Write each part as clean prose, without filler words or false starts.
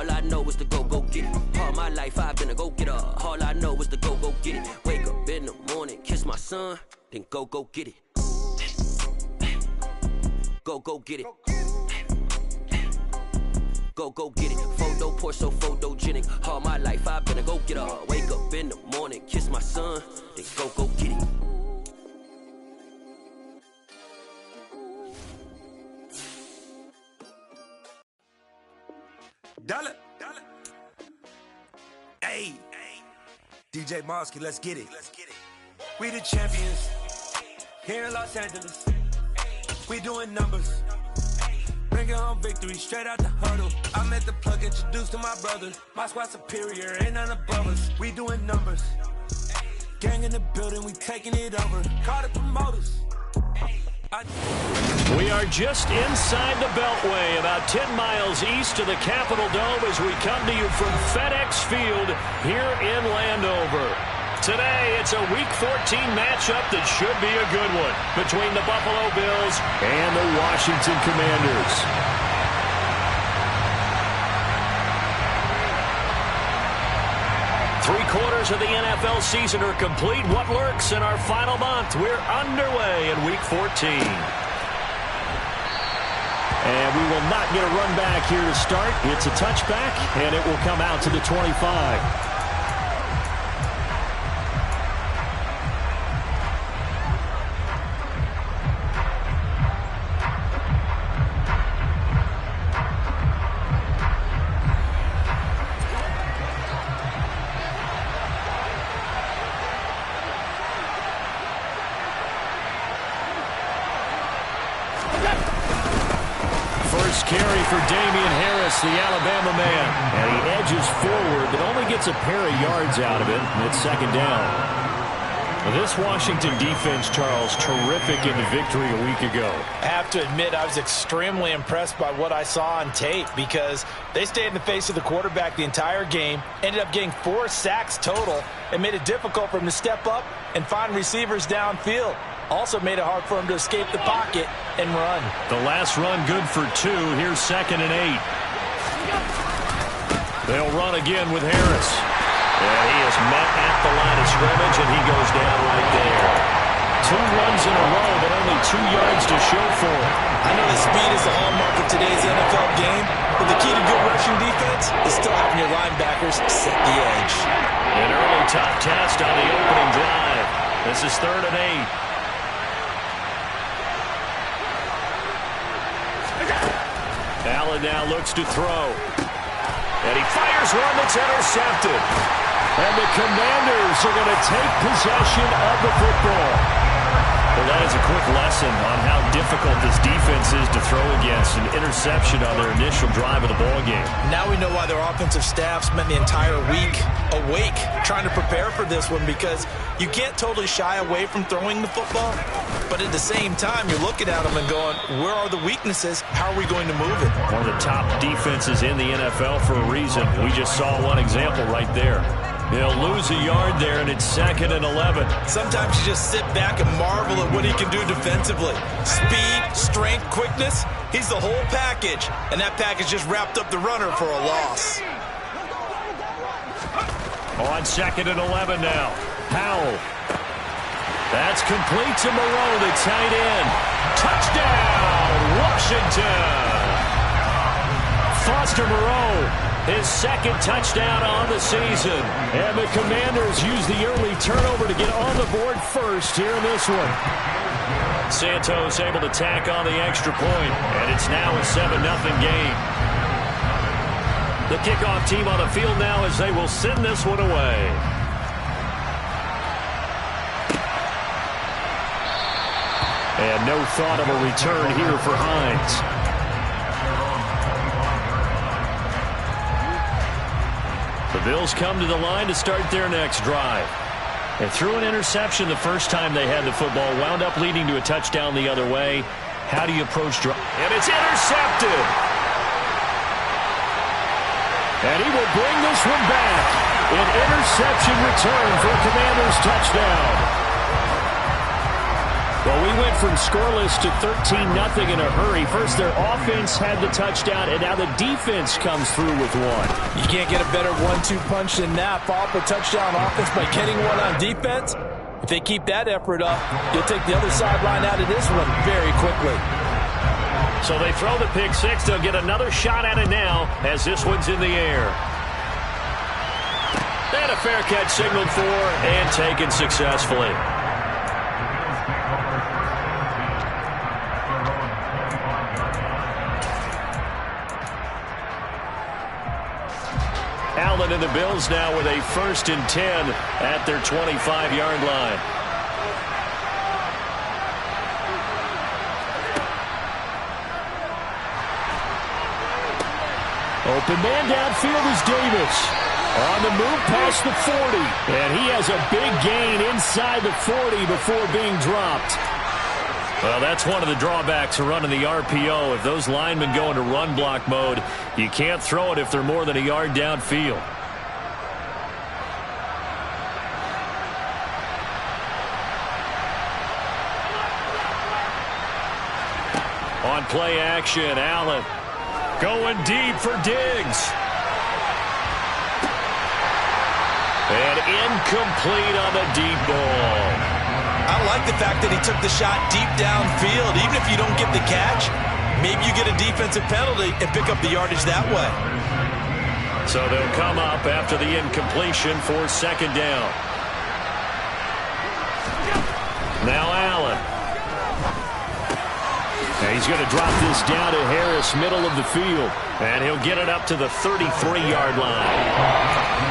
All I know is to go get it. All my life I've been a go-getter. All I know is to go get it. Wake up in the morning, kiss my son, then go get it. Go get it. Go get it. Photo poor, so photogenic. All my life I've been a go-getter. Wake up in the morning, kiss my son, then go get it. Dollar. Hey. DJ Mosky, let's get it. We the champions here in Los Angeles. We doing numbers. Bringing home victory straight out the huddle. I met the plug, introduced to my brothers. My squad superior, ain't none above us. We doing numbers. Gang in the building, we taking it over. Call the promoters. We are just inside the Beltway, about 10 miles east of the Capitol Dome as we come to you from FedEx Field here in Landover. Today, it's a Week 14 matchup that should be a good one between the Buffalo Bills and the Washington Commanders. Three-quarters of the NFL season are complete. What lurks in our final month? We're underway in Week 14. And we will not get a run back here to start. It's a touchback, and it will come out to the 25. Carry for Damian Harris, the Alabama man. And he edges forward, but only gets a pair of yards out of it. And it's second down. This Washington defense, Charles, terrific in the victory a week ago. I have to admit, I was extremely impressed by what I saw on tape because they stayed in the face of the quarterback the entire game, ended up getting 4 sacks total, and made it difficult for him to step up and find receivers downfield. Also made it hard for him to escape the pocket and run. The last run good for 2. Here's 2nd and 8. They'll run again with Harris. And he is met at the line of scrimmage, and he goes down right there. 2 runs in a row, but only 2 yards to show for it. I know the speed is the hallmark of today's NFL game, but the key to good rushing defense is still having your linebackers set the edge. An early top test on the opening drive. This is 3rd and 8. Allen now looks to throw. And he fires one that's intercepted. And the Commanders are going to take possession of the football. Well, that is a quick lesson on how difficult this defense is to throw against. An interception on their initial drive of the ballgame. Now we know why their offensive staff spent the entire week awake trying to prepare for this one, because you can't totally shy away from throwing the football, but at the same time, you're looking at them and going, where are the weaknesses? How are we going to move it? One of the top defenses in the NFL for a reason. We just saw one example right there. They'll lose a yard there, and it's 2nd and 11. Sometimes you just sit back and marvel at what he can do defensively. Speed, strength, quickness, he's the whole package, and that package just wrapped up the runner for a loss. On 2nd and 11 now. Howell. That's complete to Moreau, the tight end. Touchdown, Washington! Foster Moreau, his 2nd touchdown on the season. And the Commanders use the early turnover to get on the board first here in this one. Santos able to tack on the extra point, and it's now a 7-0 game. The kickoff team on the field now as they will send this one away. And no thought of a return here for Hines. The Bills come to the line to start their next drive. They threw an interception the first time they had the football, wound up leading to a touchdown the other way. How do you approach drive? And it's intercepted. And he will bring this one back. An interception return for a Commanders touchdown. Well, we went from scoreless to 13-0 in a hurry. First, their offense had the touchdown, and now the defense comes through with one. You can't get a better 1-2 punch than that. Follow up a touchdown offense by getting one on defense. If they keep that effort up, you'll take the other sideline out of this one very quickly. So they throw the pick six. They'll get another shot at it now as this one's in the air. And a fair catch signaled for and taken successfully. Allen and the Bills now with a 1st and 10 at their 25-yard line. Open man downfield is Davis. On the move past the 40. And he has a big gain inside the 40 before being dropped. Well, that's one of the drawbacks of running the RPO. If those linemen go into run block mode, you can't throw it if they're more than a yard downfield. On play action, Allen going deep for Diggs. And incomplete on the deep ball. I like the fact that he took the shot deep downfield. Even if you don't get the catch, maybe you get a defensive penalty and pick up the yardage that way. So they'll come up after the incompletion for 2nd down. Now Allen. And he's going to drop this down to Harris, middle of the field. And he'll get it up to the 33-yard line.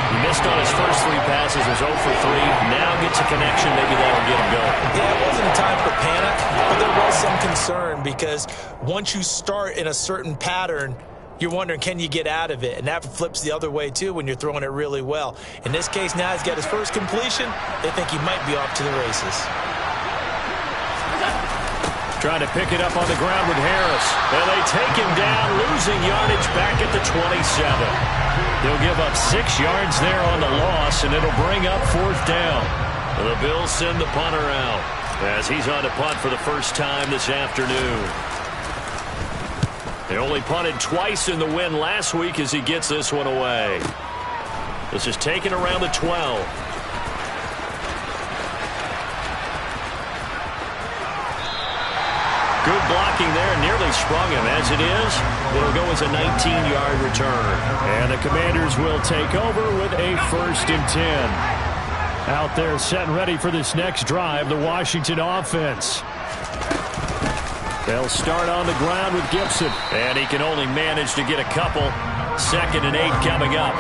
He missed on his first 3 passes, was 0 for 3. Now gets a connection, maybe that'll get him going. Yeah, it wasn't a time for panic, but there was some concern because once you start in a certain pattern, you're wondering, can you get out of it? And that flips the other way, too, when you're throwing it really well. In this case, now he's got his first completion. They think he might be off to the races. Trying to pick it up on the ground with Harris. And they take him down, losing yardage back at the 27. They'll give up 6 yards there on the loss, and it'll bring up 4th down. The Bills send the punter out as he's on to punt for the first time this afternoon. They only punted twice in the win last week as he gets this one away. This is taken around the 12. Good blocking there, nearly sprung him. As it is, it'll go as a 19-yard return. And the Commanders will take over with a 1st and 10. Out there set and ready for this next drive, the Washington offense. They'll start on the ground with Gibson. And he can only manage to get a couple. 2nd and 8 coming up.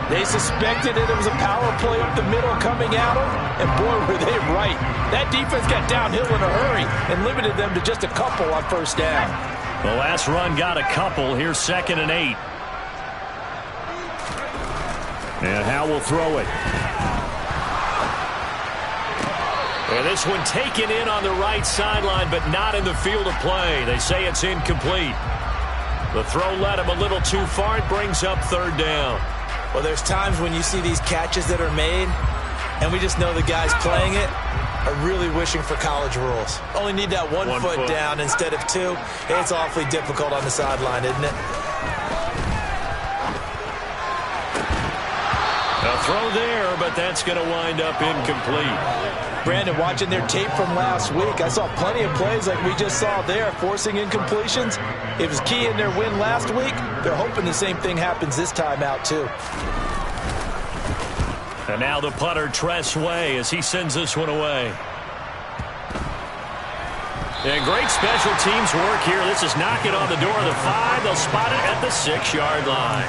They suspected it was a power play up the middle coming at them, and boy, were they right. That defense got downhill in a hurry and limited them to just a couple on 1st down. The last run got a couple. Here's 2nd and 8. And Howe will throw it. And this one taken in on the right sideline, but not in the field of play. They say it's incomplete. The throw led him a little too far. It brings up 3rd down. Well, there's times when you see these catches that are made, and we just know the guys playing it are really wishing for college rules. Only need that one foot down instead of 2. It's awfully difficult on the sideline, isn't it? A throw there, but that's going to wind up incomplete. Brandon, watching their tape from last week, I saw plenty of plays like we just saw there, forcing incompletions. It was key in their win last week. They're hoping the same thing happens this time out, too. And now the punter, Tress Way, as he sends this one away. And great special teams work here. This is knocking on the door of the 5. They'll spot it at the 6-yard line.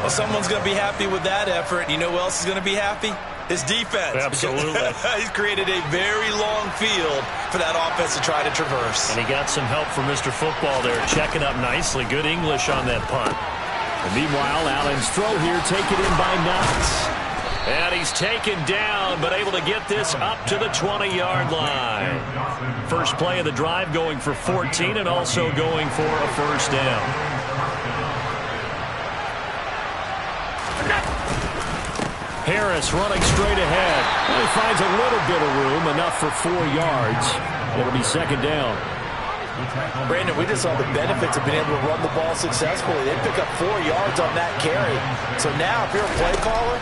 Well, someone's going to be happy with that effort. You know who else is going to be happy? His defense. Absolutely. He's created a very long field for that offense to try to traverse. And he got some help from Mr. Football there, checking up nicely. Good English on that punt. And meanwhile, Allen's throw here taken in by Knox. And he's taken down, but able to get this up to the 20-yard line. First play of the drive going for 14 and also going for a 1st down. Harris running straight ahead. He finds a little bit of room, enough for 4 yards. It'll be second down. Brandon, we just saw the benefits of being able to run the ball successfully. They pick up 4 yards on that carry. So now, if you're a play caller,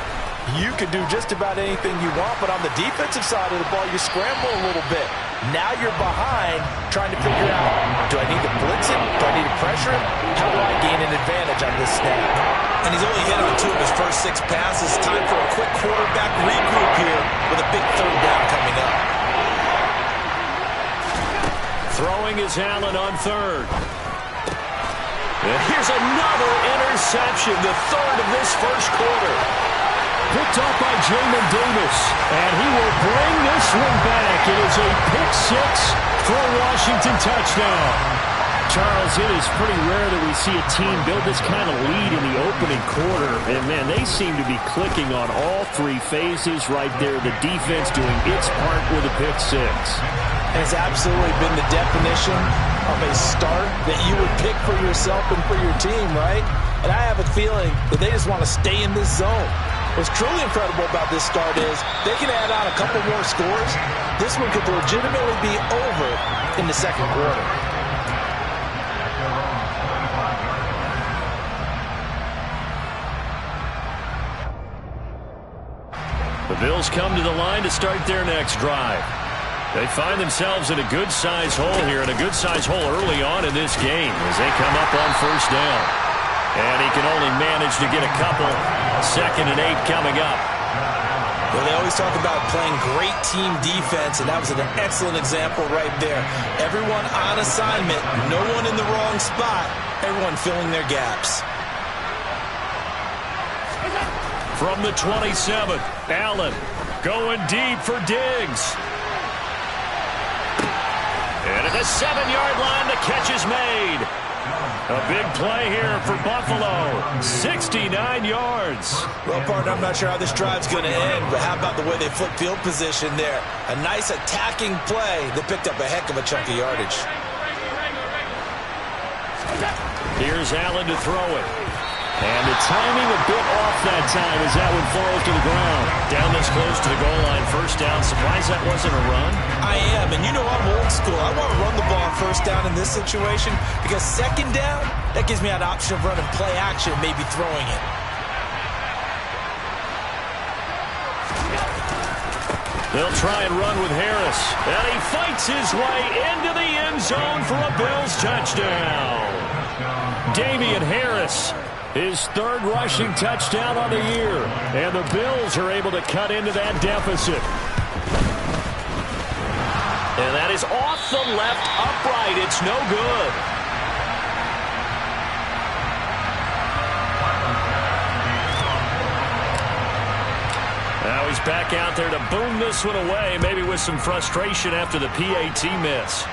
you can do just about anything you want. But on the defensive side of the ball, you scramble a little bit. Now you're behind, trying to figure out, do I need to blitz him? Do I need to pressure him? How do I gain an advantage on this snap? And he's only hit on 2 of his first 6 passes. Time for a quick quarterback regroup here with a big third down coming up. Throwing is Allen on third. And here's another interception, the third of this first quarter. Picked up by Jamin Davis, and he will bring this one back. It is a pick 6 for a Washington touchdown. Charles, it is pretty rare that we see a team build this kind of lead in the opening quarter. And, man, they seem to be clicking on all 3 phases right there. The defense doing its part with a pick 6. Has absolutely been the definition of a start that you would pick for yourself and for your team, right? And I have a feeling that they just want to stay in this zone. What's truly incredible about this start is they can add on a couple more scores. This one could legitimately be over in the second quarter. The Bills come to the line to start their next drive. They find themselves in a good-sized hole here, and a good-sized hole early on in this game as they come up on first down. And he can only manage to get a couple. 2nd and 8 coming up. Well, they always talk about playing great team defense, and that was an excellent example right there. Everyone on assignment, no one in the wrong spot, everyone filling their gaps. From the 27, Allen going deep for Diggs. And at the 7-yard line, the catch is made. A big play here for Buffalo. 69 yards. Well, partner, I'm not sure how this drive's going to end, but how about the way they flip field position there? A nice attacking play that picked up a heck of a chunk of yardage. Here's Allen to throw it. And the timing a bit off that time as that one falls to the ground. Down this close to the goal line, first down. Surprised that wasn't a run? I am, and you know I'm old school. I want to run the ball on first down in this situation because second down, that gives me an option of running play action, maybe throwing it. They'll try and run with Harris. And he fights his way into the end zone for a Bills touchdown. Damien Harris, his 3rd rushing touchdown on the year. And the Bills are able to cut into that deficit. And that is off the left upright. It's no good. Now he's back out there to boom this one away, maybe with some frustration after the PAT miss.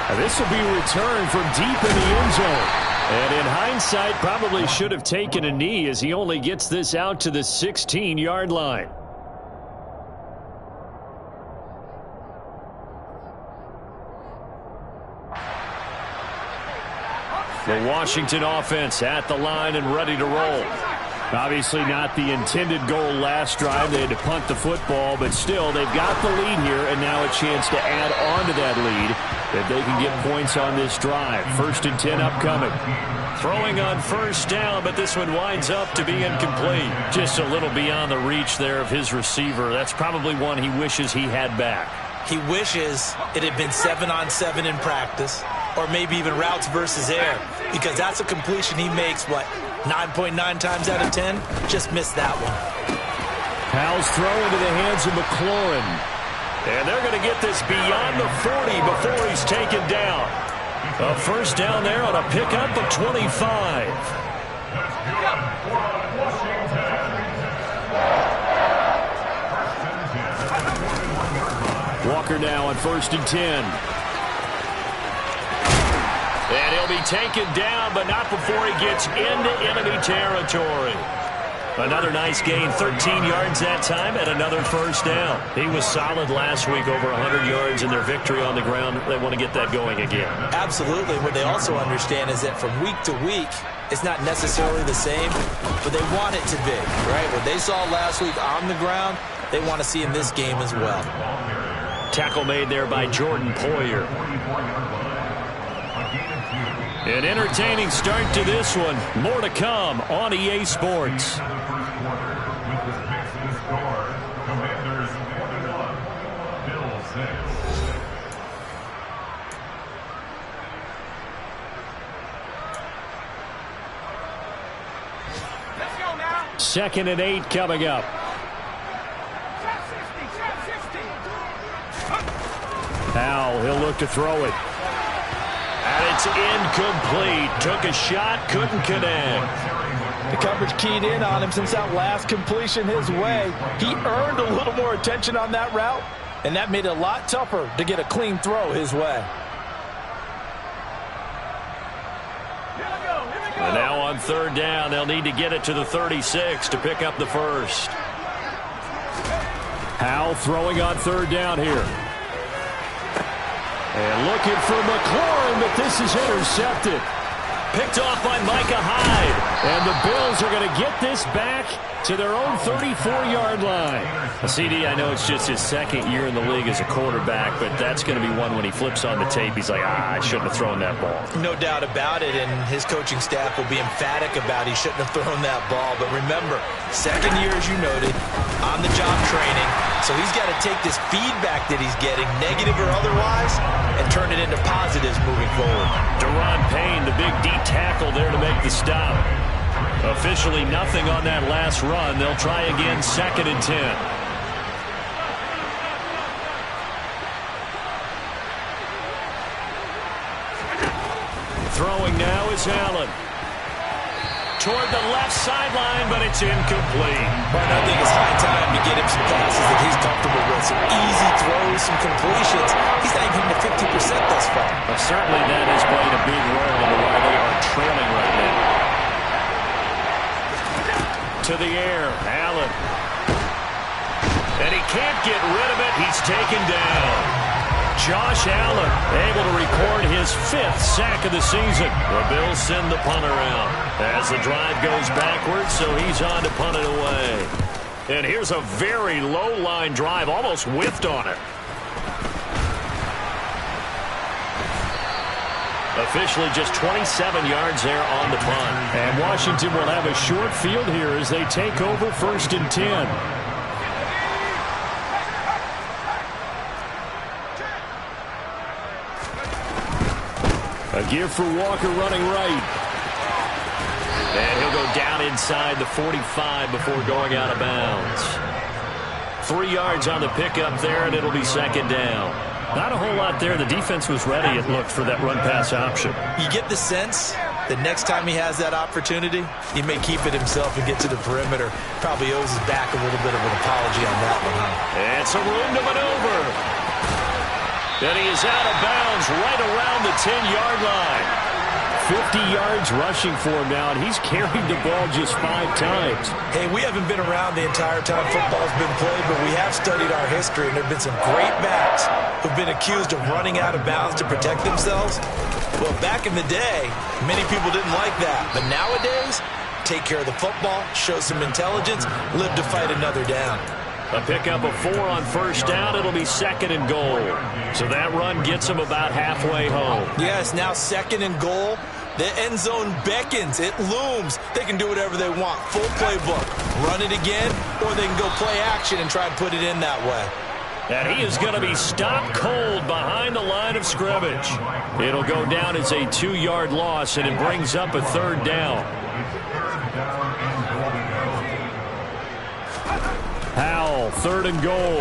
Now this will be a return from deep in the end zone. And in hindsight, probably should have taken a knee as he only gets this out to the 16-yard line. The Washington offense at the line and ready to roll. Obviously not the intended goal last drive. They had to punt the football, but still they've got the lead here and now a chance to add on to that lead if they can get points on this drive. 1st and 10 upcoming. Throwing on first down, but this one winds up to be incomplete. Just a little beyond the reach there of his receiver. That's probably one he wishes he had back. He wishes it had been 7-on-7 in practice, or maybe even routes versus air, because that's a completion he makes, 9.9 times out of 10? Just missed that one. Powell's throw into the hands of McLaurin. And they're going to get this beyond the 40 before he's taken down. A first down there on a pickup of 25. Walker now on 1st and 10. And he'll be taken down, but not before he gets into enemy territory. Another nice gain, 13 yards that time, and another first down. He was solid last week, over 100 yards in their victory on the ground. They want to get that going again. Absolutely. What they also understand is that from week to week, it's not necessarily the same, but they want it to be, right? What they saw last week on the ground, they want to see in this game as well. Tackle made there by Jordan Poyer. An entertaining start to this one. More to come on EA Sports. Second and 8 coming up. Now he'll look to throw it. And it's incomplete. Took a shot, couldn't connect. The coverage keyed in on him since that last completion his way. He earned a little more attention on that route, and that made it a lot tougher to get a clean throw his way. And now on third down, they'll need to get it to the 36 to pick up the first. Howell throwing on third down here. And looking for McLaurin, but this is intercepted. Picked off by Micah Hyde. And the Bills are going to get this back to their own 34-yard line. CD, I know it's just his second year in the league as a quarterback, but that's going to be one when he flips on the tape. He's like, I shouldn't have thrown that ball. No doubt about it, and his coaching staff will be emphatic about he shouldn't have thrown that ball. But remember, second year, as you noted, on-the-job training. So he's got to take this feedback that he's getting, negative or otherwise, and turn it into positives moving forward. Daron Payne, the big D tackle there to make the stop. Officially nothing on that last run. They'll try again, second and 10. Throwing now is Allen. Toward the left sideline, but it's incomplete. But I think it's high time to get him some passes that he's comfortable with. Some easy throws, some completions. He's not even to 50% thus far. Well, certainly that has played a big role in why they are trailing right now. To the air, Allen. And he can't get rid of it. He's taken down. Josh Allen able to record his 5th sack of the season. The Bills send the punter out as the drive goes backwards, so he's on to punt it away. And here's a very low-line drive, almost whiffed on it. Officially just 27 yards there on the punt. And Washington will have a short field here as they take over first and 10. A give for Walker running right. And he'll go down inside the 45 before going out of bounds. 3 yards on the pickup there, and it'll be second down. Not a whole lot there. The defense was ready, it looked, for that run-pass option. You get the sense that next time he has that opportunity, he may keep it himself and get to the perimeter. Probably owes his back a little bit of an apology on that one, huh? It's a room to maneuver. And he is out of bounds right around the 10-yard line. 50 yards rushing for him now, and he's carried the ball just 5 times. Hey, we haven't been around the entire time football's been played, but we have studied our history, and there have been some great backs who've been accused of running out of bounds to protect themselves. Well, back in the day, many people didn't like that. But nowadays, take care of the football, show some intelligence, live to fight another down. A pickup of 4 on first down. It'll be second and goal. So that run gets them about halfway home. Yes, now second and goal. The end zone beckons. It looms. They can do whatever they want. Full playbook. Run it again, or they can go play action and try and put it in that way. And he is going to be stopped cold behind the line of scrimmage. It'll go down as a 2-yard loss, and it brings up a third down. Howell, third and goal.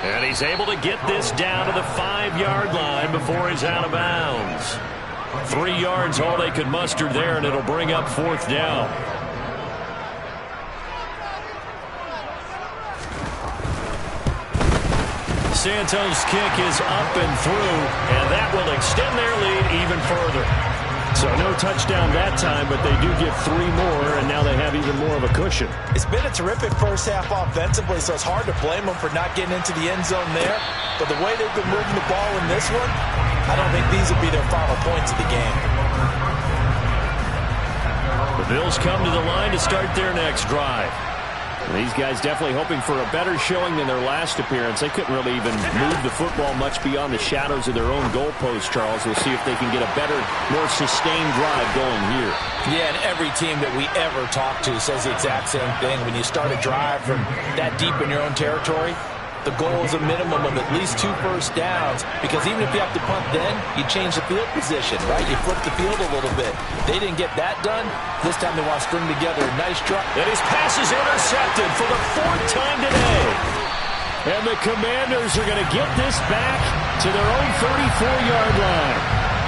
And he's able to get this down to the 5-yard line before he's out of bounds. 3 yards all they could muster there, and it'll bring up fourth down. Santos' kick is up and through, and that will extend their lead even further. So no touchdown that time, but they do get 3 more, and now they have even more of a cushion. It's been a terrific first half offensively, so it's hard to blame them for not getting into the end zone there. But the way they've been moving the ball in this one, I don't think these will be their final points of the game. The Bills come to the line to start their next drive. And these guys definitely hoping for a better showing than their last appearance. They couldn't really even move the football much beyond the shadows of their own goalpost, Charles. We'll see if they can get a better, more sustained drive going here. Yeah, and every team that we ever talk to says the exact same thing. When you start a drive from that deep in your own territory, the goal is a minimum of at least 2 first downs, because even if you have to punt then, you change the field position, right? You flip the field a little bit. They didn't get that done. This time they want to string together a nice drive. And his pass is intercepted for the 4th time today. And the Commanders are going to get this back to their own 34-yard line.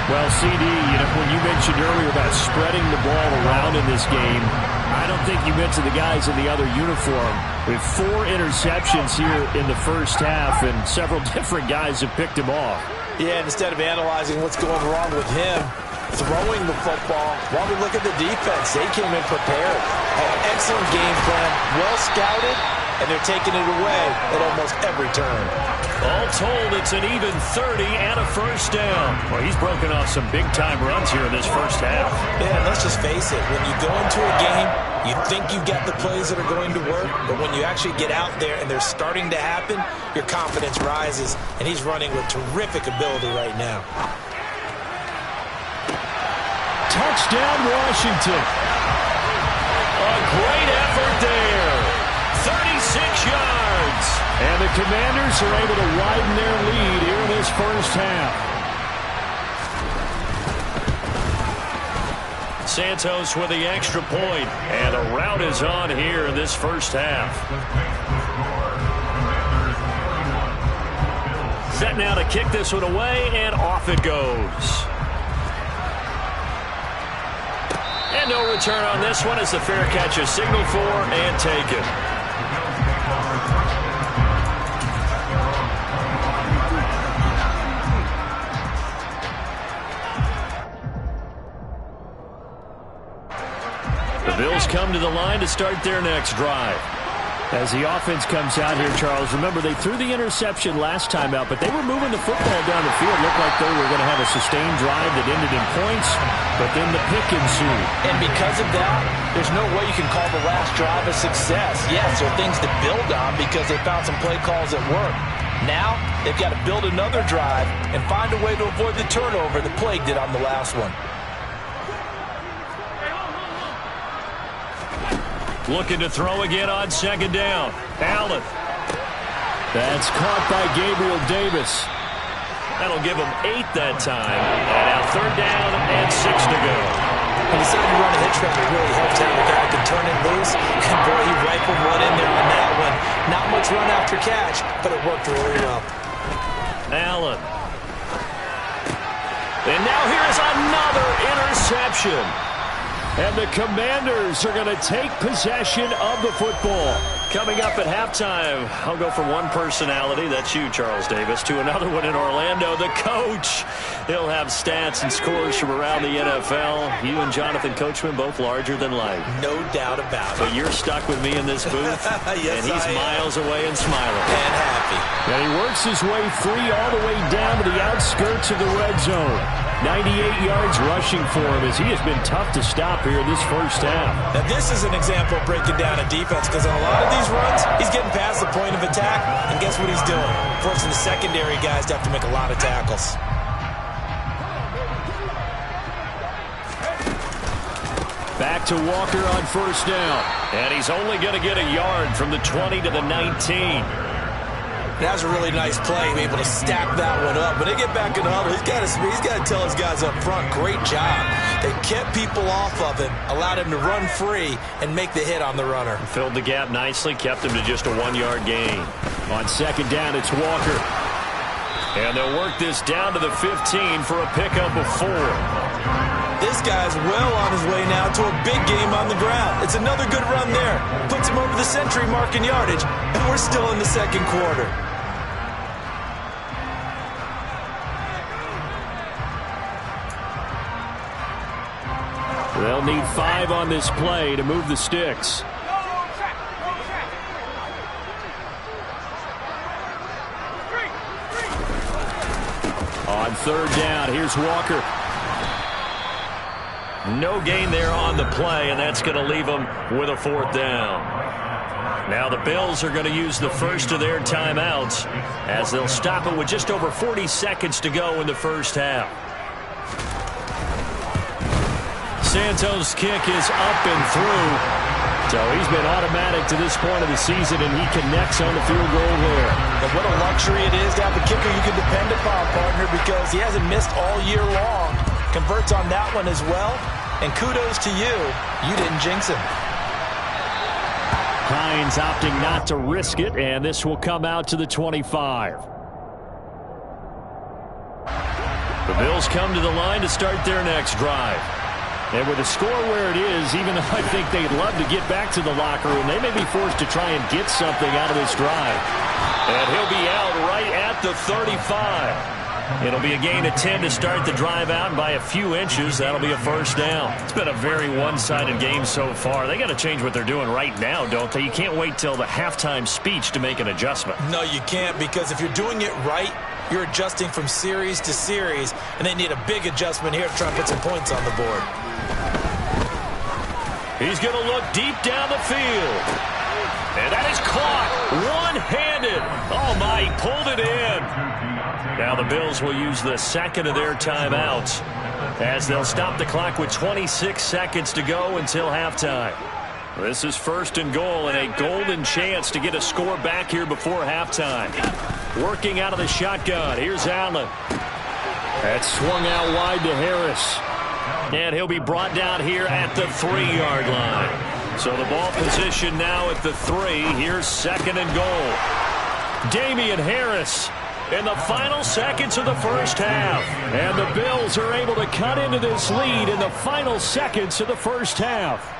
Well, CD, when you mentioned earlier about spreading the ball around in this game, I don't think you meant to the guys in the other uniform. With 4 interceptions here in the first half, and several different guys have picked him off. Yeah, and instead of analyzing what's going wrong with him throwing the football, while we look at the defense, they came in prepared. Had an excellent game plan, well scouted, and they're taking it away at almost every turn. All told, it's an even 30 and a first down. Well, he's broken off some big-time runs here in this first half. Yeah, let's just face it. When you go into a game, you think you've got the plays that are going to work, but when you actually get out there and they're starting to happen, your confidence rises, and he's running with terrific ability right now. Touchdown, Washington. A great effort there. 36 yards. And the Commanders are able to widen their lead here in this first half. Santos with the extra point. And a rout is on here in this first half. Set now to kick this one away, and off it goes. And no return on this one as the fair catch is signaled for and taken. The Bills come to the line to start their next drive. As the offense comes out here, Charles, remember they threw the interception last time out, but they were moving the football down the field. Looked like they were going to have a sustained drive that ended in points, but then the pick ensued. And because of that, there's no way you can call the last drive a success. Yes, there are things to build on because they found some play calls that work. Now, they've got to build another drive and find a way to avoid the turnover that plagued it on the last one. Looking to throw again on second down. Allen. That's caught by Gabriel Davis. That'll give him 8 that time. And now 3rd down and 6 to go. He decided to run a hitch route. It really helped out. The guy could turn it loose. And boy, he rifled one in there on that one. Not much run after catch, but it worked really well. Allen. And now here's another interception. And the Commanders are going to take possession of the football. Coming up at halftime, I'll go from one personality, that's you, Charles Davis, to another one in Orlando, the coach. He'll have stats and scores from around the NFL. You and Jonathan Coachman, both larger than life. No doubt about it. But you're stuck with me in this booth, yes, and he's miles away and smiling. And happy. And he works his way free all the way down to the outskirts of the red zone. 98 yards rushing for him as he has been tough to stop here this first half. Now this is an example of breaking down a defense because on a lot of these runs, he's getting past the point of attack, and guess what he's doing? Forcing the secondary guys to have to make a lot of tackles. Back to Walker on first down. And he's only going to get a yard from the 20 to the 19. That was a really nice play, able to stack that one up. When they get back in the huddle, he's got to tell his guys up front, great job. They kept people off of him, allowed him to run free, and make the hit on the runner. Filled the gap nicely, kept him to just a 1-yard gain. On second down, it's Walker. And they'll work this down to the 15 for a pickup of 4. This guy's well on his way now to a big game on the ground. It's another good run there. Puts him over the century mark in yardage, and we're still in the second quarter. They'll need 5 on this play to move the sticks. On third down. Here's Walker. No gain there on the play, and that's going to leave them with a fourth down. Now the Bills are going to use the first of their timeouts as they'll stop it with just over 40 seconds to go in the first half. Santos' kick is up and through. So he's been automatic to this point of the season, and he connects on the field goal there. But what a luxury it is to have a kicker you can depend upon, partner, because he hasn't missed all year long. Converts on that one as well, and kudos to you. You didn't jinx him. Hines opting not to risk it, and this will come out to the 25. The Bills come to the line to start their next drive. And with the score where it is, even though I think they'd love to get back to the locker room, they may be forced to try and get something out of this drive. And he'll be out right at the 35. It'll be a gain of 10 to start the drive out, and by a few inches, that'll be a first down. It's been a very one-sided game so far. They got to change what they're doing right now, don't they? You can't wait till the halftime speech to make an adjustment. No, you can't, because if you're doing it right, you're adjusting from series to series, and they need a big adjustment here to try and put some points on the board. He's going to look deep down the field. And that is caught one-handed. Oh, my, he pulled it in. Now the Bills will use the second of their timeouts as they'll stop the clock with 26 seconds to go until halftime. This is first and goal, and a golden chance to get a score back here before halftime. Working out of the shotgun. Here's Allen. That's swung out wide to Harris. And he'll be brought down here at the 3-yard line. So the ball position now at the 3. Here's second and goal. Damian Harris in the final seconds of the first half. And the Bills are able to cut into this lead in the final seconds of the first half.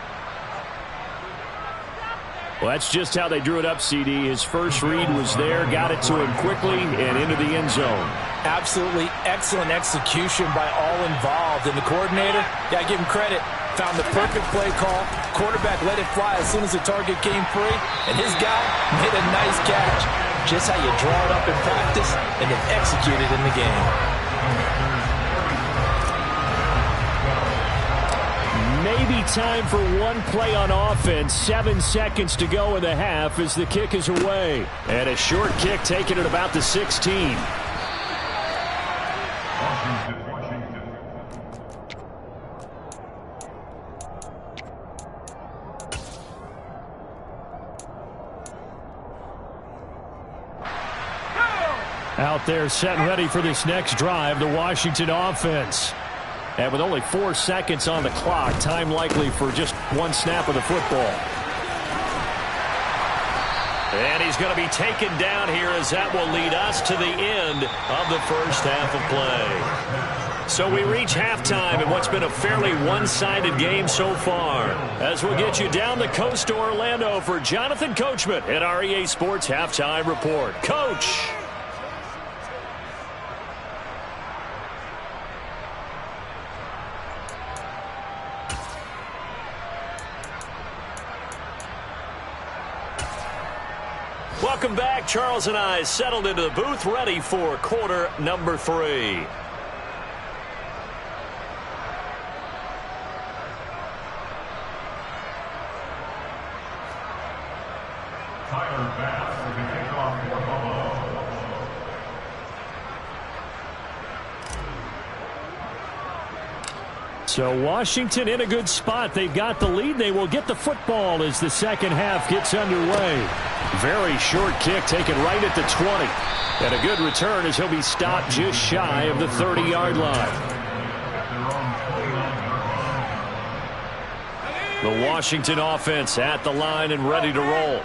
Well, that's just how they drew it up, CD. His first read was there, got it to him quickly, and into the end zone. Absolutely excellent execution by all involved. And the coordinator, yeah, give him credit, found the perfect play call. Quarterback let it fly as soon as the target came free, and his guy made a nice catch. Just how you draw it up in practice and then execute it in the game. Maybe time for one play on offense. 7 seconds to go in the half as the kick is away. And a short kick taken at about the 16. Out there set and ready for this next drive, the Washington offense. And with only 4 seconds on the clock, time likely for just one snap of the football. And he's going to be taken down here as that will lead us to the end of the first half of play. So we reach halftime in what's been a fairly one-sided game so far. As we'll get you down the coast to Orlando for Jonathan Coachman at our EA Sports Halftime Report. Coach! Welcome back. Charles and I settled into the booth, ready for quarter number 3. Tyler Bass with the kickoff for Buffalo. So Washington in a good spot. They've got the lead. They will get the football as the second half gets underway. Very short kick taken right at the 20. And a good return as he'll be stopped just shy of the 30-yard line. The Washington offense at the line and ready to roll.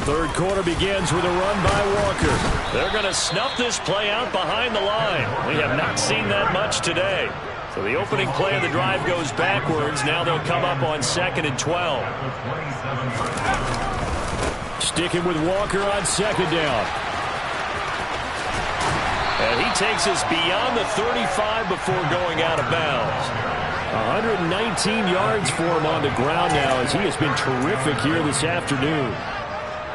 Third quarter begins with a run by Walker. They're going to snuff this play out behind the line. We have not seen that much today. So the opening play of the drive goes backwards. Now they'll come up on 2nd and 12. Sticking with Walker on 2nd down. And he takes us beyond the 35 before going out of bounds. 119 yards for him on the ground now as he has been terrific here this afternoon.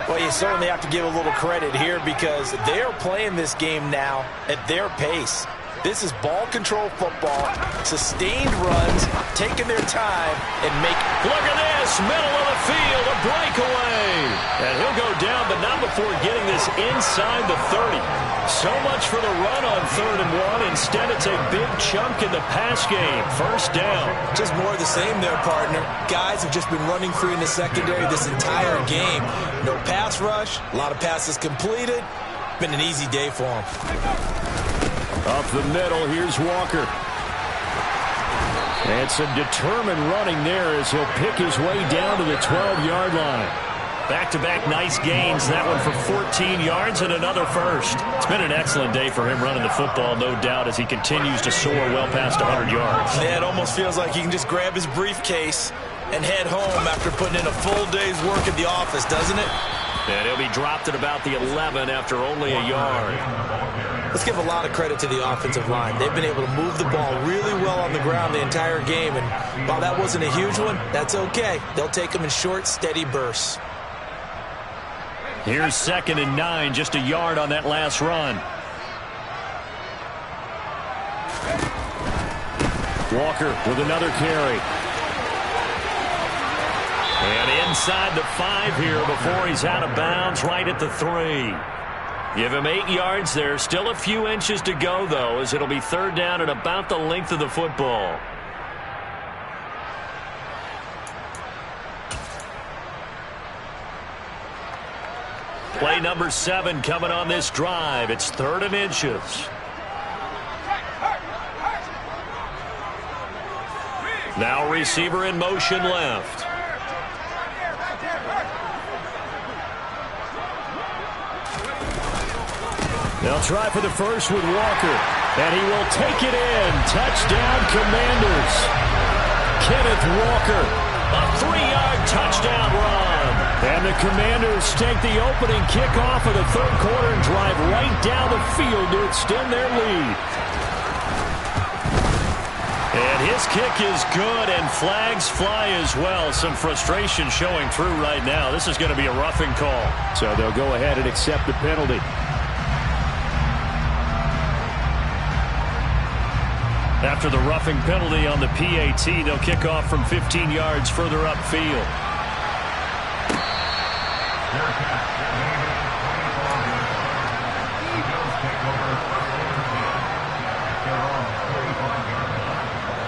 Well, you certainly have to give a little credit here because they're playing this game now at their pace. This is ball control football, sustained runs, taking their time, and make... Look at this, middle of the field, a breakaway. And he'll go down, but not before getting this inside the 30. So much for the run on 3rd and 1. Instead, it's a big chunk in the pass game. First down. Just more of the same there, partner. Guys have just been running free in the secondary this entire game. No pass rush, a lot of passes completed. Been an easy day for them. Up the middle, here's Walker. And some determined running there as he'll pick his way down to the 12-yard line. Back-to-back nice gains. That one for 14 yards and another first. It's been an excellent day for him running the football, no doubt, as he continues to soar well past 100 yards. Yeah, it almost feels like he can just grab his briefcase and head home after putting in a full day's work at the office, doesn't it? And he'll be dropped at about the 11 after only a yard. Let's give a lot of credit to the offensive line. They've been able to move the ball really well on the ground the entire game. And while that wasn't a huge one, that's okay. They'll take them in short, steady bursts. Here's 2nd and 9, just a yard on that last run. Walker with another carry. And inside the 5 here before he's out of bounds, right at the 3. Give him 8 yards there. Still a few inches to go, though, as it'll be 3rd down and about the length of the football. Play number 7 coming on this drive. It's 3rd and inches. Now receiver in motion left. They'll try for the first with Walker, and he will take it in. Touchdown, Commanders. Kenneth Walker, a 3-yard touchdown run. And the Commanders take the opening kickoff of the 3rd quarter and drive right down the field to extend their lead. And his kick is good, and flags fly as well. Some frustration showing through right now. This is going to be a roughing call. So they'll go ahead and accept the penalty. After the roughing penalty on the PAT, they'll kick off from 15 yards further upfield.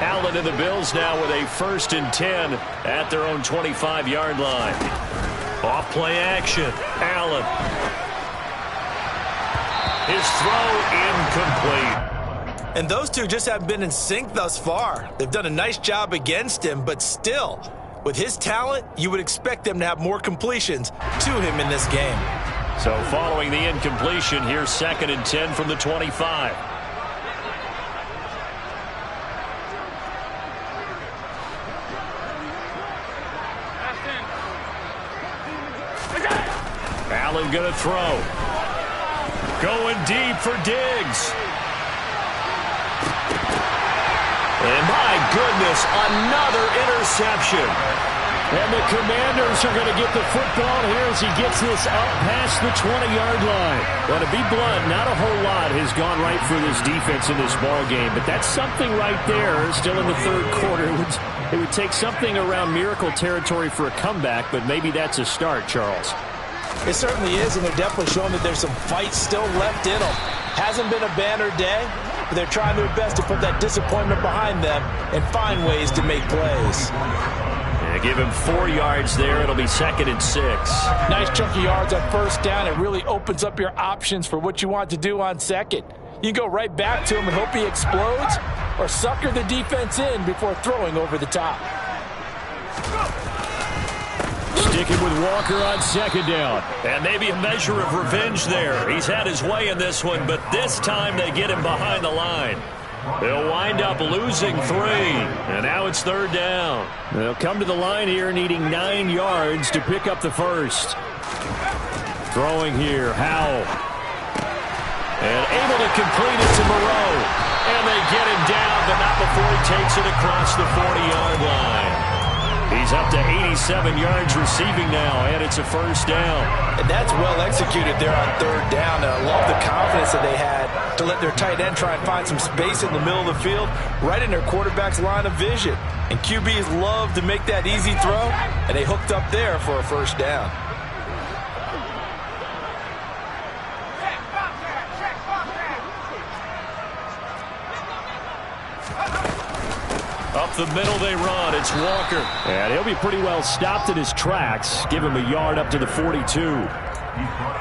Allen and the Bills now with a 1st and 10 at their own 25-yard line. Off play action. Allen. His throw incomplete. And those two just haven't been in sync thus far. They've done a nice job against him, but still, with his talent, you would expect them to have more completions to him in this game. So following the incompletion, here's 2nd and 10 from the 25. Allen gonna throw. Going deep for Diggs. And my goodness, another interception. And the Commanders are going to get the football here as he gets this up past the 20-yard line. Well, to be blunt, not a whole lot has gone right for this defense in this ball game, but that's something right there. Still in the 3rd quarter. It would take something around miracle territory for a comeback, but maybe that's a start, Charles. It certainly is, and they're definitely showing that there's some fight still left in them. Hasn't been a banner day, but they're trying their best to put that disappointment behind them and find ways to make plays. Yeah, give him 4 yards there. It'll be 2nd and 6. Nice chunk of yards on 1st down. It really opens up your options for what you want to do on 2nd. You can go right back to him and hope he explodes, or sucker the defense in before throwing over the top. Sticking with Walker on 2nd down. And maybe a measure of revenge there. He's had his way in this one, but this time they get him behind the line. They'll wind up losing 3. And now it's 3rd down. They'll come to the line here needing 9 yards to pick up the first. Throwing here, Howell. And able to complete it to Moreau. And they get him down, but not before he takes it across the 40-yard line. He's up to 87 yards receiving now, and it's a first down. And that's well executed there on third down. And I love the confidence that they had to let their tight end try and find some space in the middle of the field, right in their quarterback's line of vision. And QBs love to make that easy throw, and they hooked up there for a first down. Up the middle they run. It's Walker. And he'll be pretty well stopped in his tracks. Give him a yard up to the 42.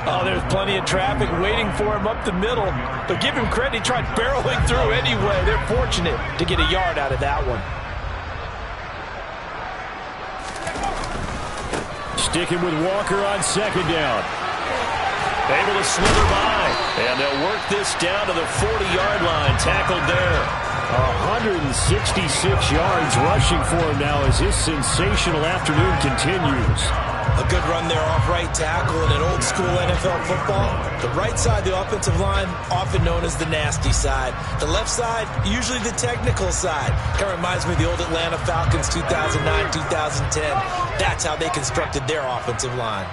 Oh, there's plenty of traffic waiting for him up the middle. But give him credit, he tried barreling through anyway. They're fortunate to get a yard out of that one. Sticking with Walker on second down. Able to slither by. And they'll work this down to the 40-yard line. Tackled there. 166 yards rushing for him now as his sensational afternoon continues. A good run there off right tackle in an old-school NFL football. The right side, the offensive line, often known as the nasty side. The left side, usually the technical side. Kind of reminds me of the old Atlanta Falcons 2009, 2010. That's how they constructed their offensive line.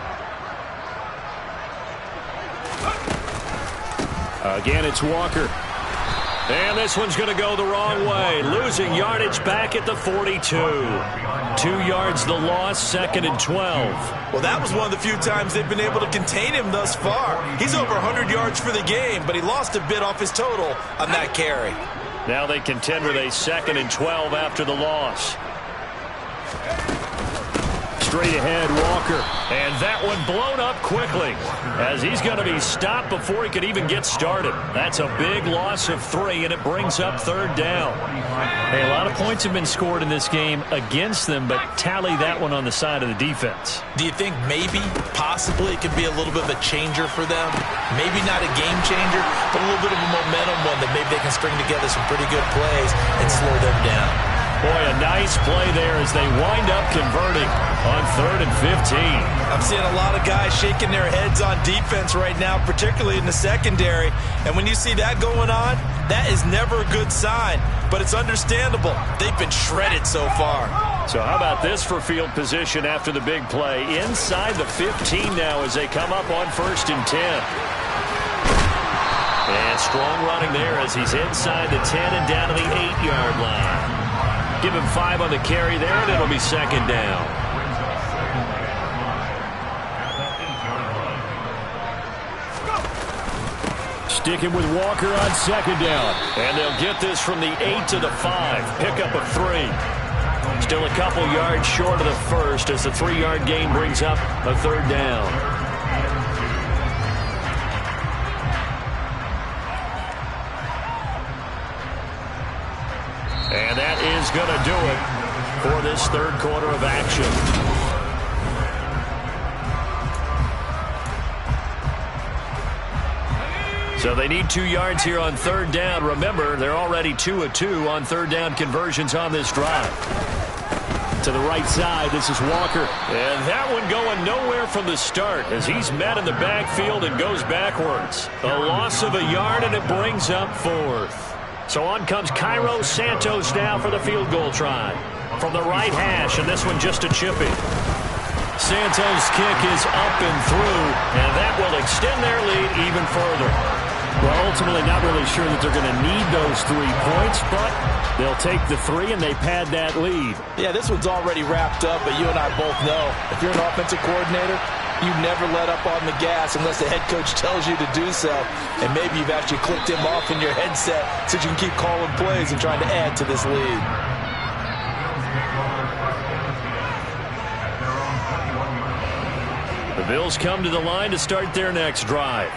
Again, it's Walker. And this one's going to go the wrong way. Losing yardage back at the 42. 2 yards the loss, 2nd and 12. Well, that was one of the few times they've been able to contain him thus far. He's over 100 yards for the game, but he lost a bit off his total on that carry. Now they contend with a 2nd and 12 after the loss. Straight ahead, Walker. And that one blown up quickly as he's going to be stopped before he could even get started. That's a big loss of 3, and it brings up third down. Hey, a lot of points have been scored in this game against them, but tally that one on the side of the defense. Do you think maybe, possibly, it could be a little bit of a changer for them? Maybe not a game changer, but a little bit of a momentum one that maybe they can string together some pretty good plays and slow them down. Boy, a nice play there as they wind up converting on 3rd and 15. I'm seeing a lot of guys shaking their heads on defense right now, particularly in the secondary. And when you see that going on, that is never a good sign. But it's understandable. They've been shredded so far. So how about this for field position after the big play? Inside the 15 now as they come up on 1st and 10. And strong running there as he's inside the 10 and down to the 8-yard line. Give him 5 on the carry there, and it'll be 2nd down. Sticking with Walker on 2nd down. And they'll get this from the 8 to the 5. Pickup of 3. Still a couple yards short of the first as the 3-yard gain brings up a 3rd down. And that is going to do it for this 3rd quarter of action. So they need 2 yards here on 3rd down. Remember, they're already 2 of 2 on 3rd down conversions on this drive. To the right side, this is Walker. And that one going nowhere from the start as he's met in the backfield and goes backwards. A loss of a yard, and it brings up 4th. So on comes Cairo Santos now for the field goal try. From the right hash, and this one just a chippy. Santos' kick is up and through, and that will extend their lead even further. Well, ultimately not really sure that they're going to need those 3 points, but they'll take the 3 and they pad that lead. Yeah, this one's already wrapped up, but you and I both know if you're an offensive coordinator, you never let up on the gas unless the head coach tells you to do so. And maybe you've actually clicked him off in your headset so you can keep calling plays and trying to add to this lead. The Bills come to the line to start their next drive.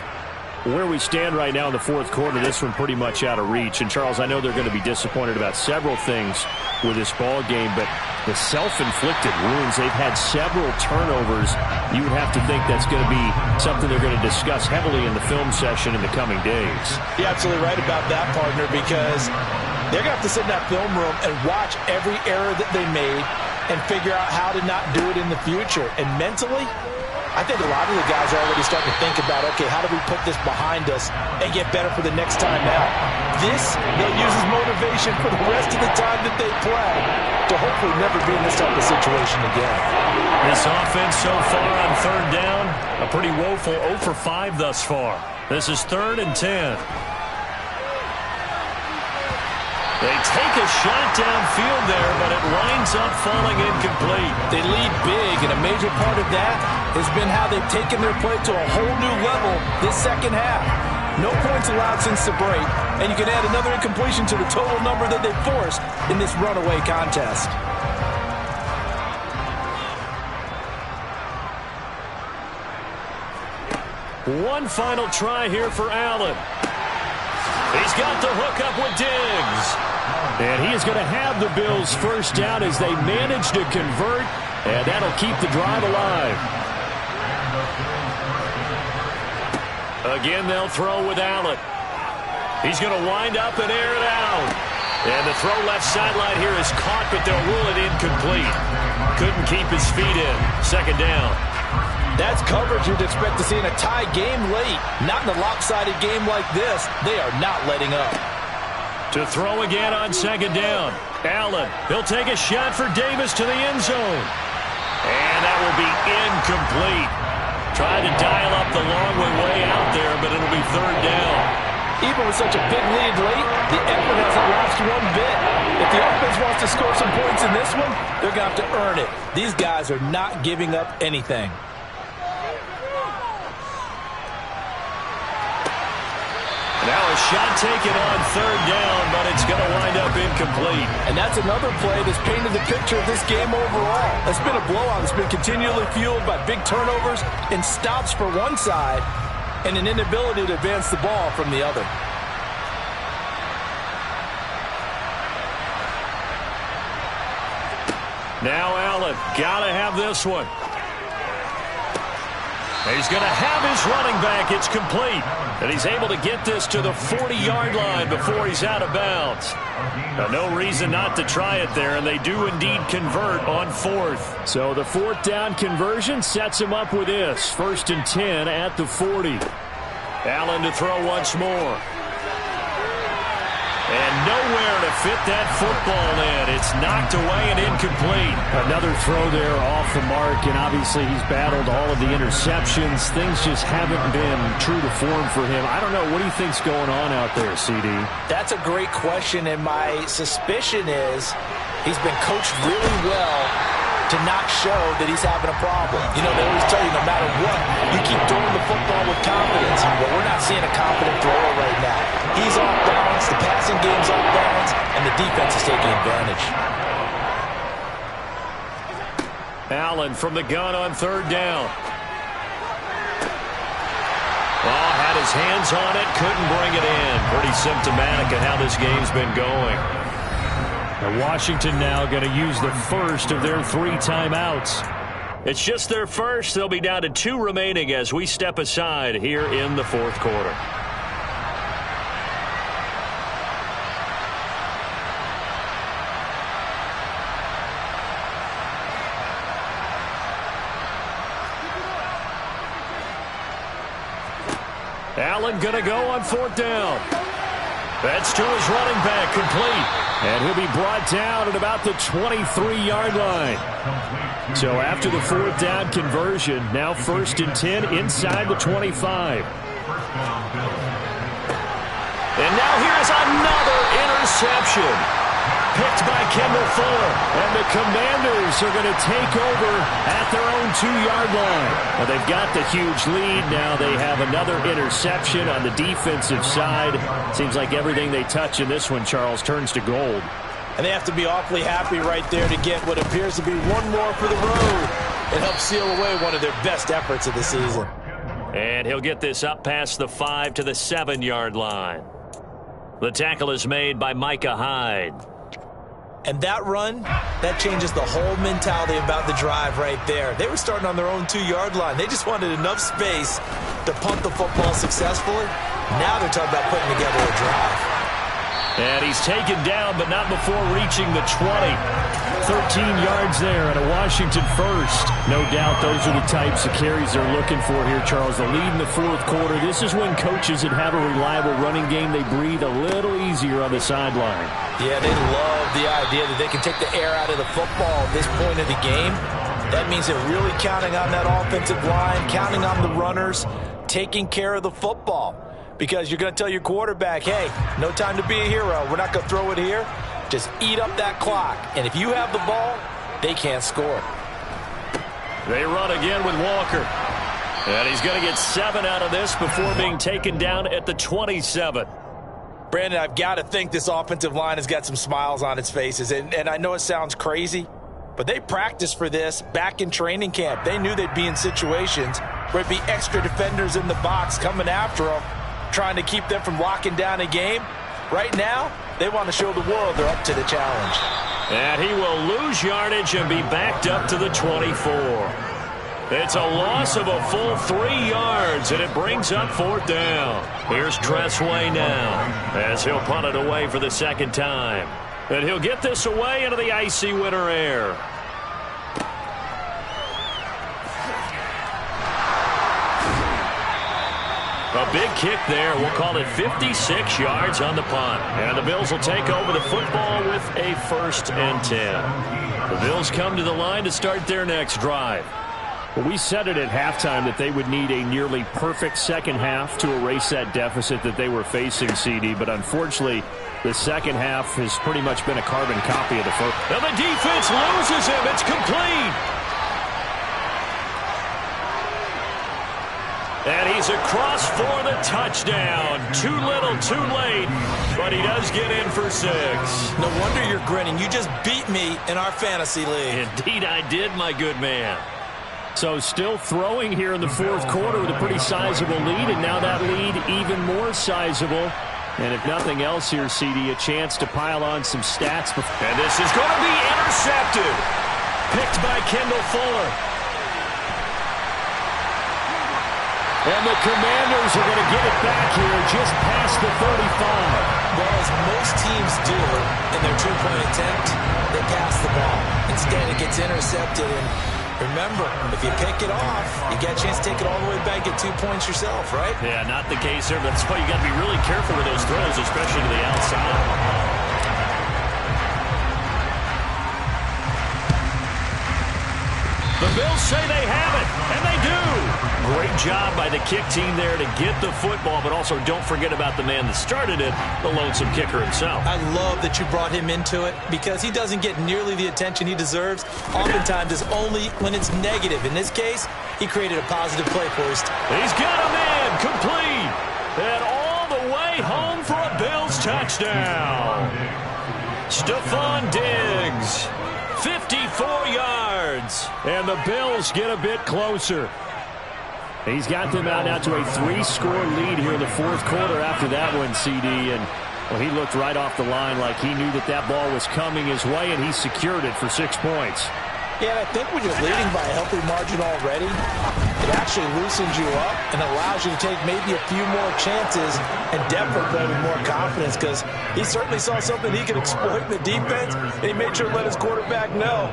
Where we stand right now in the 4th quarter, this one pretty much out of reach. And, Charles, I know they're going to be disappointed about several things with this ball game, but the self-inflicted wounds, they've had several turnovers. You would have to think that's going to be something they're going to discuss heavily in the film session in the coming days. You're absolutely right about that, partner, because they're going to have to sit in that film room and watch every error that they made and figure out how to not do it in the future. And mentally, I think a lot of the guys are already starting to think about, okay, how do we put this behind us and get better for the next time out? This, they'll use as motivation for the rest of the time that they play to hopefully never be in this type of situation again. This offense so far on third down, a pretty woeful 0 for 5 thus far. This is 3rd and 10. They take a shot downfield there, but it winds up falling incomplete. They lead big, and a major part of that has been how they've taken their play to a whole new level this second half. No points allowed since the break, and you can add another incompletion to the total number that they forced in this runaway contest. One final try here for Allen. He's got the hook up with Diggs. And he is going to have the Bills first down as they manage to convert, and that'll keep the drive alive. Again, they'll throw with Allen. He's going to wind up and air it out. And the throw left sideline here is caught, but they'll rule it incomplete. Couldn't keep his feet in. Second down. That's coverage you'd expect to see in a tie game late. Not in a lopsided game like this. They are not letting up. To throw again on second down. Allen, he'll take a shot for Davis to the end zone. And that will be incomplete. Tried to dial up the long way out there, but it'll be third down. Even with such a big lead late, the effort hasn't lost one bit. If the offense wants to score some points in this one, they're going to have to earn it. These guys are not giving up anything. Now a shot taken on third down, but it's going to wind up incomplete. And that's another play that's painted the picture of this game overall. It's been a blowout that's been continually fueled by big turnovers and stops for one side and an inability to advance the ball from the other. Now Allen, got to have this one. He's going to have his running back. It's complete. And he's able to get this to the 40-yard line before he's out of bounds. Now, no reason not to try it there, and they do indeed convert on fourth. So the fourth down conversion sets him up with this. 1st and 10 at the 40. Allen to throw once more. And nowhere to fit that football in. It's knocked away and incomplete. Another throw there off the mark, and obviously he's battled all of the interceptions. Things just haven't been true to form for him. I don't know. What do you think's going on out there, CD? That's a great question, and my suspicion is he's been coached really well to not show that he's having a problem. You know, they always tell you no matter what, you keep throwing the football with confidence. But we're not seeing a confident thrower right now. He's off balance, the passing game's off balance, and the defense is taking advantage. Allen from the gun on third down. Oh, had his hands on it, couldn't bring it in. Pretty symptomatic of how this game's been going. Now Washington now going to use the first of their 3 timeouts. It's just their first. They'll be down to 2 remaining as we step aside here in the fourth quarter. Allen going to go on 4th down. That's to his running back, complete. And he'll be brought down at about the 23-yard line. So after the 4th down conversion, now 1st and 10 inside the 25. And now here's another interception. Picked by Kendall Fuller. And the Commanders are going to take over at their own 2-yard line. Well, they've got the huge lead. Now they have another interception on the defensive side. Seems like everything they touch in this one, Charles, turns to gold. And they have to be awfully happy right there to get what appears to be one more for the road. It helps seal away one of their best efforts of the season. And he'll get this up past the 5 to the 7-yard line. The tackle is made by Micah Hyde. And that run, that changes the whole mentality about the drive right there. They were starting on their own 2-yard line. They just wanted enough space to punt the football successfully. Now they're talking about putting together a drive. And he's taken down, but not before reaching the 20. 13 yards there and a Washington first. No doubt those are the types of carries they're looking for here, Charles. The lead in the fourth quarter. This is when coaches that have a reliable running game, they breathe a little easier on the sideline. Yeah, they love the idea that they can take the air out of the football at this point of the game. That means they're really counting on that offensive line, counting on the runners, taking care of the football. Because you're going to tell your quarterback, hey, no time to be a hero. We're not going to throw it here. Just eat up that clock. And if you have the ball, they can't score. They run again with Walker. And he's going to get 7 out of this before being taken down at the 27. Brandon, I've got to think this offensive line has got some smiles on its faces. And I know it sounds crazy, but they practiced for this back in training camp. They knew they'd be in situations where it'd be extra defenders in the box coming after them, trying to keep them from locking down a game. Right now, they want to show the world they're up to the challenge. And he will lose yardage and be backed up to the 24. It's a loss of a full 3 yards, and it brings up 4th down. Here's Tressway now as he'll punt it away for the second time. And he'll get this away into the icy winter air. A big kick there. We'll call it 56 yards on the punt. And the Bills will take over the football with a 1st and 10. The Bills come to the line to start their next drive. Well, we said it at halftime that they would need a nearly perfect second half to erase that deficit that they were facing, CD. But unfortunately, the second half has pretty much been a carbon copy of the first. And the defense loses him. It's complete. And he's across for the touchdown. Too little, too late. But he does get in for 6. No wonder you're grinning. You just beat me in our fantasy league. Indeed I did, my good man. So still throwing here in the fourth quarter with a pretty sizable lead, and now that lead even more sizable. And if nothing else here, CD, a chance to pile on some stats. And this is going to be intercepted. Picked by Kendall Fuller. And the Commanders are going to get it back here just past the 35. Well, as most teams do in their two-point attempt, they pass the ball. Instead, it gets intercepted. And remember, if you pick it off, you get a chance to take it all the way back, get 2 points yourself, right? Yeah, not the case there. That's why you got to be really careful with those throws, especially to the outside. The Bills say they have it, and they do. Great job by the kick team there to get the football, but also don't forget about the man that started it, the lonesome kicker himself. I love that you brought him into it because he doesn't get nearly the attention he deserves. Oftentimes it's only when it's negative. In this case, he created a positive play for us. He's got a man complete, and all the way home for a Bills touchdown. Stephon Diggs. 54 yards. And the Bills get a bit closer. He's got them out now to a 3-score lead here in the fourth quarter after that one, CD. And, well, he looked right off the line like he knew that that ball was coming his way, and he secured it for 6 points. Yeah, and I think when you're leading by a healthy margin already, it actually loosens you up and allows you to take maybe a few more chances and definitely play with more confidence because he certainly saw something he could exploit in the defense, and he made sure to let his quarterback know,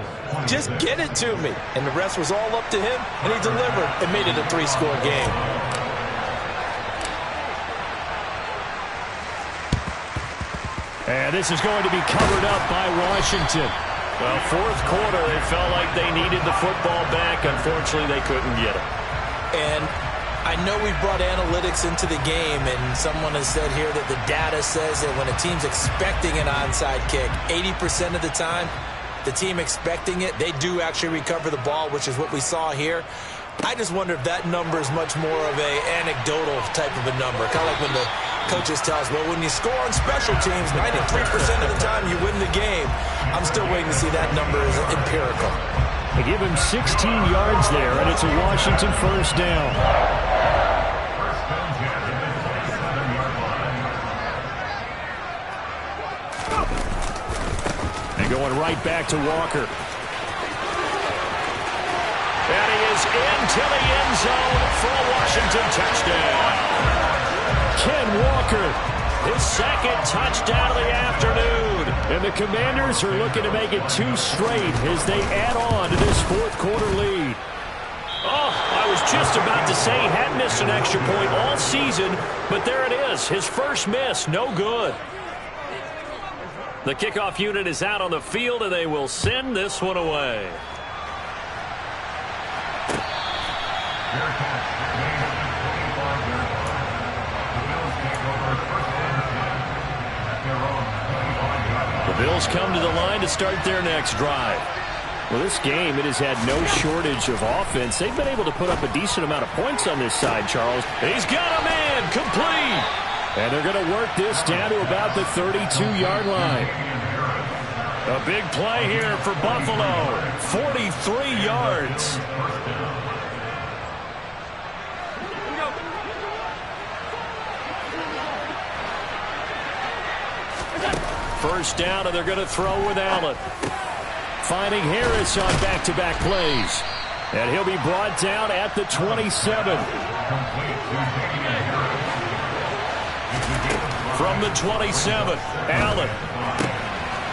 just get it to me. And the rest was all up to him, and he delivered and made it a 3-score game. And this is going to be covered up by Washington. Well, fourth quarter, it felt like they needed the football back. Unfortunately, they couldn't get it. And I know we brought analytics into the game, and someone has said here that the data says that when a team's expecting an onside kick, 80% of the time, the team expecting it, they do actually recover the ball, which is what we saw here. I just wonder if that number is much more of a anecdotal type of a number. Kind of like when the coaches tell us, well, when you score on special teams, 93% of the time you win the game. I'm still waiting to see that number is empirical. They give him 16 yards there, and it's a Washington first down. And going right back to Walker. And he is into the end zone for a Washington touchdown. Ken Walker. His second touchdown of the afternoon. And the Commanders are looking to make it 2 straight as they add on to this fourth quarter lead. Oh, I was just about to say he hadn't missed an extra point all season, but there it is. His first miss, no good. The kickoff unit is out on the field, and they will send this one away. The Bills come to the line to start their next drive. Well, this game, it has had no shortage of offense. They've been able to put up a decent amount of points on this side, Charles. He's got a man, complete. And they're going to work this down to about the 32-yard line. A big play here for Buffalo. 43 yards. First down, and they're going to throw with Allen. Finding Harris on back-to-back plays. And he'll be brought down at the 27. From the 27, Allen.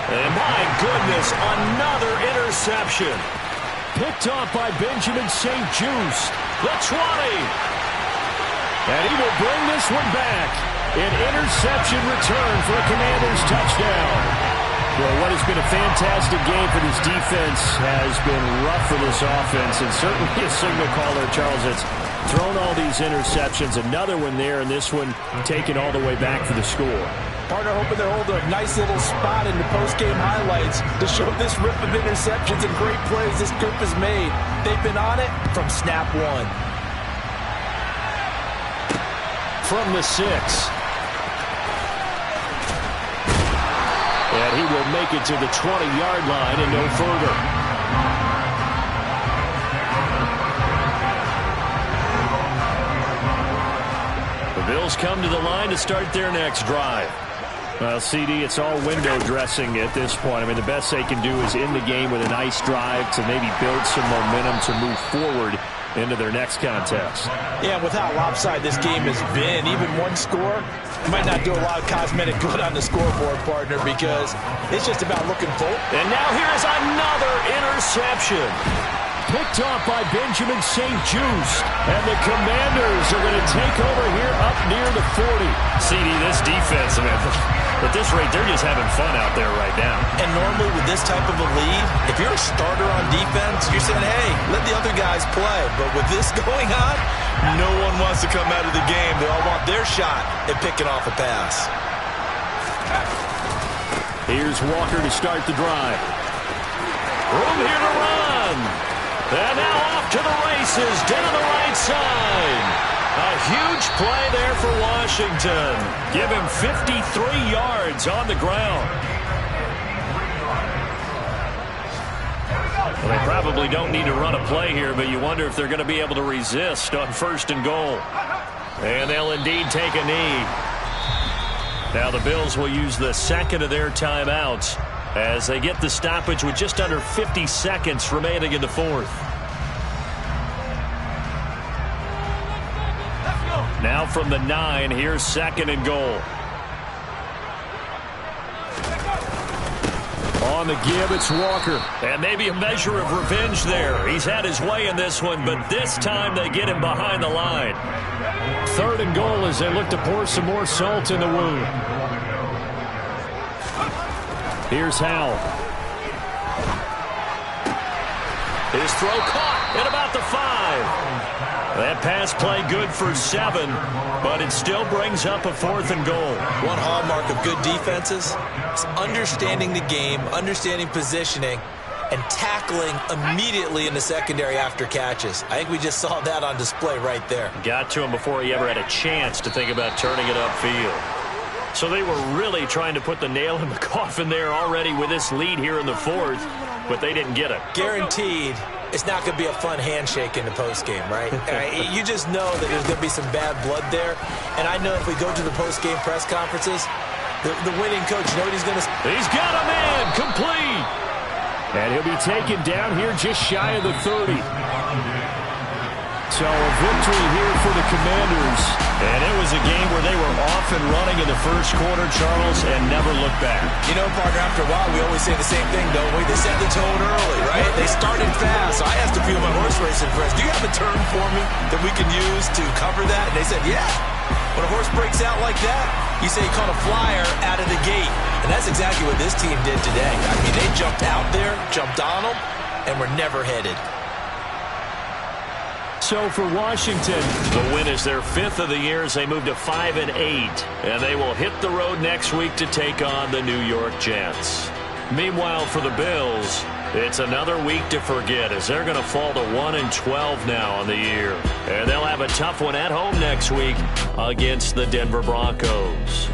And my goodness, another interception. Picked off by Benjamin St-Juste. The 20. And he will bring this one back. An interception return for a Commanders touchdown. Well, what has been a fantastic game for this defense has been rough for this offense, and certainly a signal caller, Charles, that's thrown all these interceptions. Another one there, and this one taken all the way back for the score. Partner hoping they're holding a nice little spot in the post-game highlights to show this rip of interceptions and great plays this group has made. They've been on it from snap one. From the 6. And he will make it to the 20-yard line and no further. The Bills come to the line to start their next drive. Well, CD, it's all window dressing at this point. I mean, the best they can do is end the game with a nice drive to maybe build some momentum to move forward into their next contest. Yeah, with how lopsided this game has been, even one score might not do a lot of cosmetic good on the scoreboard, partner, because it's just about looking forward. And now here's another interception. Picked off by Benjamin St-Juste. And the Commanders are going to take over here up near the 40. CD, this defense, man, at this rate, they're just having fun out there right now. And normally with this type of a lead, if you're a starter on defense, you're saying, hey, let the other guys play. But with this going on, no one wants to come out of the game. They all want their shot at picking off a pass. Here's Walker to start the drive. Room here to run. And now off to the races, down the right side. A huge play there for Washington. Give him 53 yards on the ground. Well, they probably don't need to run a play here, but you wonder if they're going to be able to resist on 1st and goal. And they'll indeed take a knee. Now the Bills will use the second of their timeouts as they get the stoppage with just under 50 seconds remaining in the fourth. Now from the 9, here's 2nd and goal. On the give, it's Walker. And maybe a measure of revenge there. He's had his way in this one, but this time they get him behind the line. 3rd and goal as they look to pour some more salt in the wound. Here's Howell. His throw caught at about the 5. That pass play good for 7, but it still brings up a 4th and goal. One hallmark of good defenses is understanding the game, understanding positioning, and tackling immediately in the secondary after catches. I think we just saw that on display right there. Got to him before he ever had a chance to think about turning it upfield. So they were really trying to put the nail in the coffin there already with this lead here in the 4th, but they didn't get it. Guaranteed it's not going to be a fun handshake in the postgame, right? You just know that there's going to be some bad blood there. And I know if we go to the postgame press conferences, the winning coach, you know what he's going to say? He's got a man, complete. And he'll be taken down here just shy of the 30. So a victory here for the Commanders. And it was a game where they were off and running in the first quarter, Charles, and never looked back. You know, partner, after a while, we always say the same thing, don't we? They set the tone early, right? They started fast. So I asked a few of my horse racing friends, do you have a term for me that we can use to cover that? And they said, yeah. When a horse breaks out like that, you say you caught a flyer out of the gate. And that's exactly what this team did today. I mean, they jumped out there, jumped on them, and were never headed. So for Washington, the win is their 5th of the year as they move to 5-8. And they will hit the road next week to take on the New York Jets. Meanwhile, for the Bills, it's another week to forget as they're going to fall to 1-12 now on the year. And they'll have a tough one at home next week against the Denver Broncos.